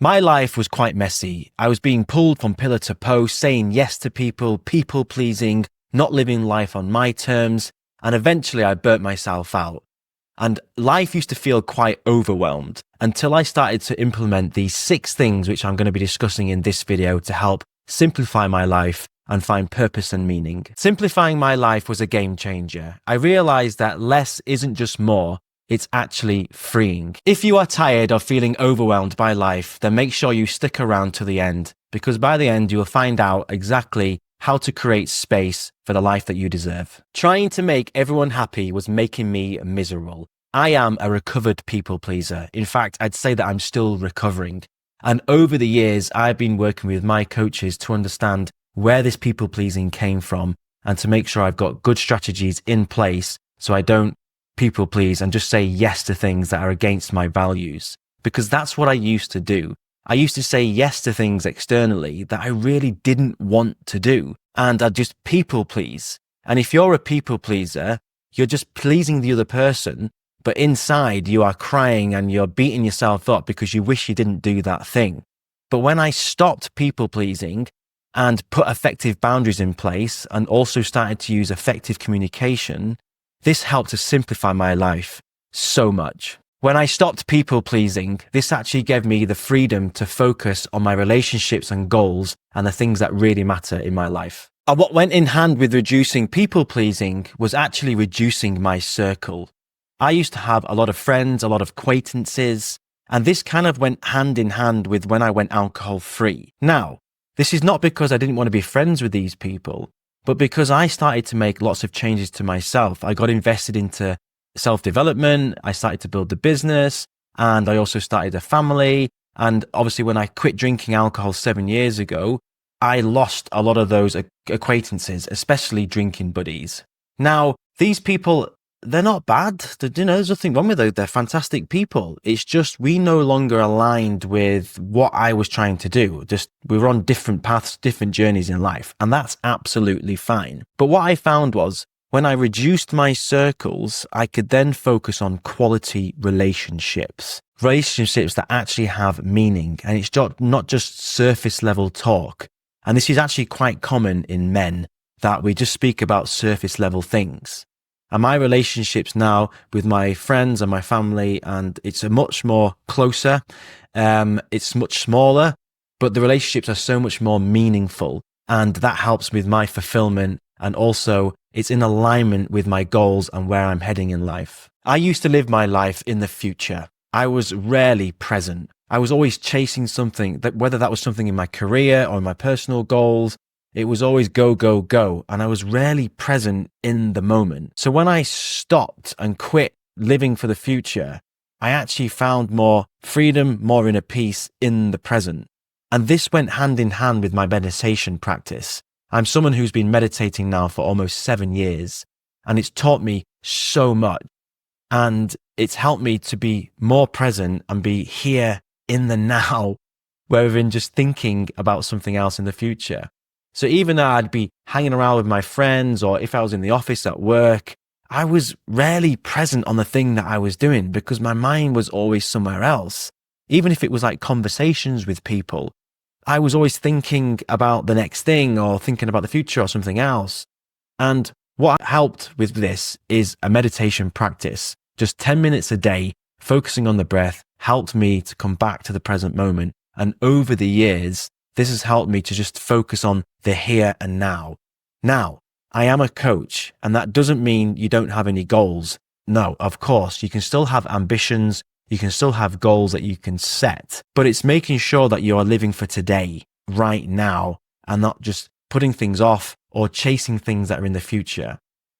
My life was quite messy. I was being pulled from pillar to post, saying yes to people, people pleasing, not living life on my terms, and eventually I burnt myself out. And life used to feel quite overwhelmed until I started to implement these 6 things, which I'm going to be discussing in this video to help simplify my life and find purpose and meaning. Simplifying my life was a game changer. I realized that less isn't just more, it's actually freeing. If you are tired of feeling overwhelmed by life, then make sure you stick around to the end, because by the end, you'll find out exactly how to create space for the life that you deserve. Trying to make everyone happy was making me miserable. I am a recovered people pleaser. In fact, I'd say that I'm still recovering. And over the years, I've been working with my coaches to understand where this people pleasing came from and to make sure I've got good strategies in place so I don't people please and just say yes to things that are against my values. Because that's what I used to do. I used to say yes to things externally that I really didn't want to do. And I'd just people please. And if you're a people pleaser, you're just pleasing the other person, but inside you are crying and you're beating yourself up because you wish you didn't do that thing. But when I stopped people pleasing and put effective boundaries in place and also started to use effective communication, this helped to simplify my life so much. When I stopped people pleasing, this actually gave me the freedom to focus on my relationships and goals and the things that really matter in my life. And what went in hand with reducing people pleasing was actually reducing my circle. I used to have a lot of friends, a lot of acquaintances, and this kind of went hand in hand with when I went alcohol free. Now, this is not because I didn't want to be friends with these people, but because I started to make lots of changes to myself. I got invested into self-development, I started to build a business, and I also started a family. And obviously when I quit drinking alcohol 7 years ago, I lost a lot of those acquaintances, especially drinking buddies. Now, these people, they're not bad. There's nothing wrong with them. They're fantastic people. It's just we no longer aligned with what I was trying to do. Just we were on different paths, different journeys in life, and that's absolutely fine. But what I found was when I reduced my circles, I could then focus on quality relationships that actually have meaning. And it's not just surface level talk. And this is actually quite common in men, that we just speak about surface level things. And my relationships now with my friends and my family, and it's a much more closer, it's much smaller, but the relationships are so much more meaningful. And that helps with my fulfillment. And also it's in alignment with my goals and where I'm heading in life. I used to live my life in the future. I was rarely present. I was always chasing something, whether that was something in my career or my personal goals. It was always go, go, go. And I was rarely present in the moment. So when I stopped and quit living for the future, I actually found more freedom, more inner peace in the present. And this went hand in hand with my meditation practice. I'm someone who's been meditating now for almost 7 years, and it's taught me so much. And it's helped me to be more present and be here in the now, rather than just thinking about something else in the future. So even though I'd be hanging around with my friends, or if I was in the office at work, I was rarely present on the thing that I was doing because my mind was always somewhere else. Even if it was like conversations with people, I was always thinking about the next thing or thinking about the future or something else. And what helped with this is a meditation practice. Just 10 minutes a day, focusing on the breath, helped me to come back to the present moment. And over the years, this has helped me to just focus on the here and now. Now, I am a coach, and that doesn't mean you don't have any goals. No, of course, you can still have ambitions. You can still have goals that you can set, but it's making sure that you are living for today, right now, and not just putting things off or chasing things that are in the future.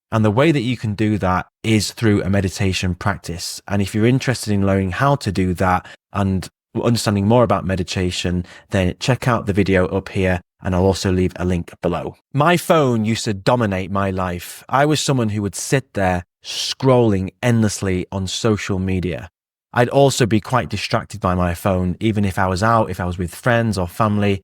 And the way that you can do that is through a meditation practice. And if you're interested in learning how to do that and understanding more about meditation, then check out the video up here, and I'll also leave a link below. My phone used to dominate my life. I was someone who would sit there scrolling endlessly on social media. I'd also be quite distracted by my phone, even if I was out, if I was with friends or family.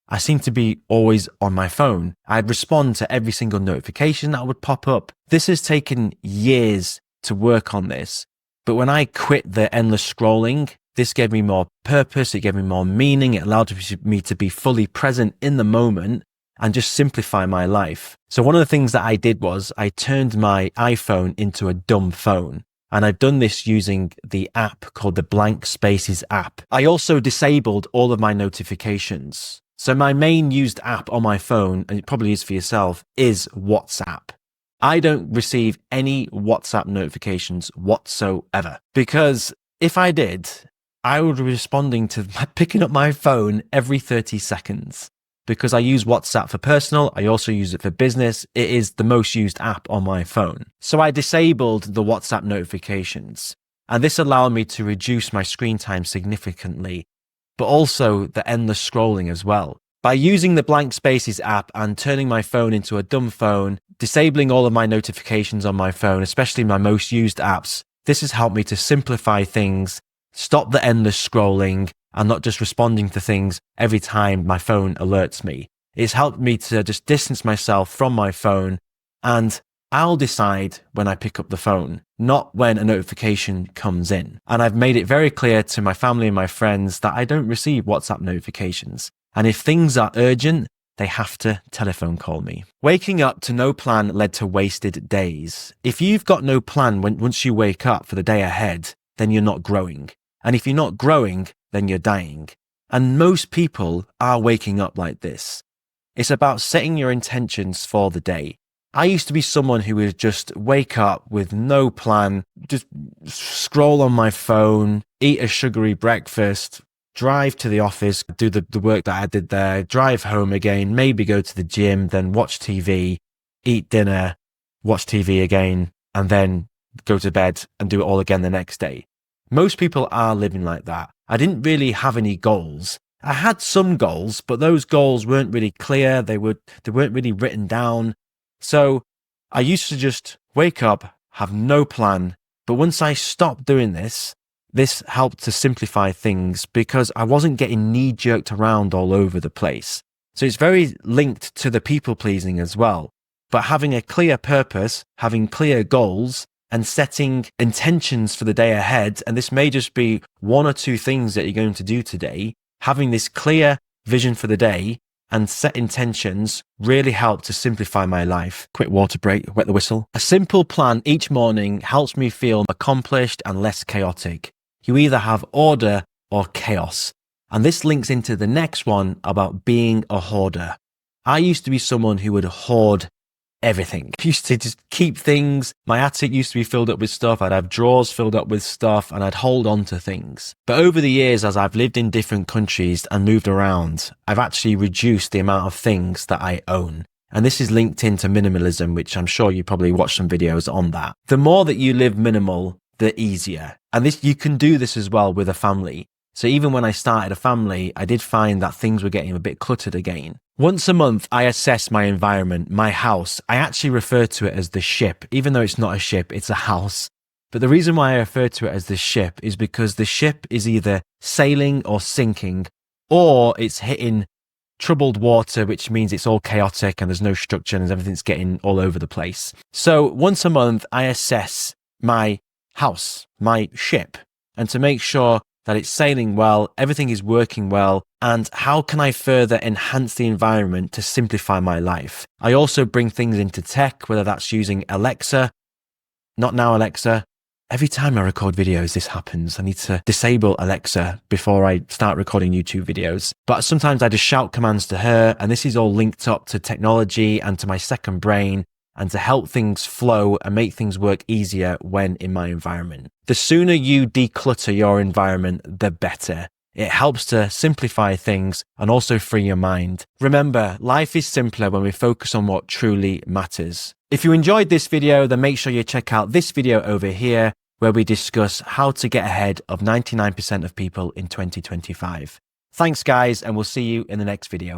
I seemed to be always on my phone. I'd respond to every single notification that would pop up. This has taken years to work on this, but when I quit the endless scrolling, This gave me more purpose. It gave me more meaning. It allowed me to be fully present in the moment and just simplify my life. So one of the things that I did was I turned my iPhone into a dumb phone. And I've done this using the app called the Blank Spaces app. I also disabled all of my notifications. So my main used app on my phone, and it probably is for yourself, is WhatsApp. I don't receive any WhatsApp notifications whatsoever, because if I did, I would be responding to picking up my phone every 30 seconds. Because I use WhatsApp for personal, I also use it for business. It is the most used app on my phone. So I disabled the WhatsApp notifications, and this allowed me to reduce my screen time significantly, but also the endless scrolling as well. By using the Blank Spaces app and turning my phone into a dumb phone, disabling all of my notifications on my phone, especially my most used apps, this has helped me to simplify things, stop the endless scrolling, and not just responding to things every time my phone alerts me. It's helped me to just distance myself from my phone, and I'll decide when I pick up the phone, not when a notification comes in. And I've made it very clear to my family and my friends that I don't receive WhatsApp notifications. And if things are urgent, they have to telephone call me. Waking up to no plan led to wasted days. If you've got no plan once you wake up for the day ahead, then you're not growing. And if you're not growing, then you're dying. And most people are waking up like this. It's about setting your intentions for the day. I used to be someone who would just wake up with no plan, just scroll on my phone, eat a sugary breakfast, drive to the office, do the work that I did there, drive home again, maybe go to the gym, then watch TV, eat dinner, watch TV again, and then go to bed and do it all again the next day. Most people are living like that. I didn't really have any goals. I had some goals, but those goals weren't really clear. They weren't really written down. So I used to just wake up, have no plan. But once I stopped doing this helped to simplify things because I wasn't getting knee-jerked around all over the place. So it's very linked to the people-pleasing as well. But having a clear purpose, having clear goals, and setting intentions for the day ahead, and this may just be one or two things that you're going to do today, having this clear vision for the day and set intentions really helped to simplify my life. Quick water break, wet the whistle. A simple plan each morning helps me feel accomplished and less chaotic. You either have order or chaos. And this links into the next one about being a hoarder. I used to be someone who would hoard everything. I used to just keep things. My attic used to be filled up with stuff. I'd have drawers filled up with stuff and I'd hold on to things. But over the years, as I've lived in different countries and moved around, I've actually reduced the amount of things that I own. And this is linked into minimalism, which I'm sure you probably watched some videos on that. The more that you live minimal, the easier. And you can do this as well with a family. So even when I started a family, I did find that things were getting a bit cluttered again. Once a month, I assess my environment, my house. I actually refer to it as the ship, even though it's not a ship, it's a house. But the reason why I refer to it as the ship is because the ship is either sailing or sinking, or it's hitting troubled water, which means it's all chaotic and there's no structure and everything's getting all over the place. So once a month, I assess my house, my ship, and to make sure that it's sailing well, everything is working well, and how can I further enhance the environment to simplify my life? I also bring things into tech, whether that's using Alexa, not now Alexa. Every time I record videos, this happens. I need to disable Alexa before I start recording YouTube videos. But sometimes I just shout commands to her, and this is all linked up to technology and to my second brain, and to help things flow and make things work easier when in my environment. The sooner you declutter your environment, the better. It helps to simplify things and also free your mind. Remember, life is simpler when we focus on what truly matters. If you enjoyed this video, then make sure you check out this video over here, where we discuss how to get ahead of 99% of people in 2025. Thanks guys, and we'll see you in the next video.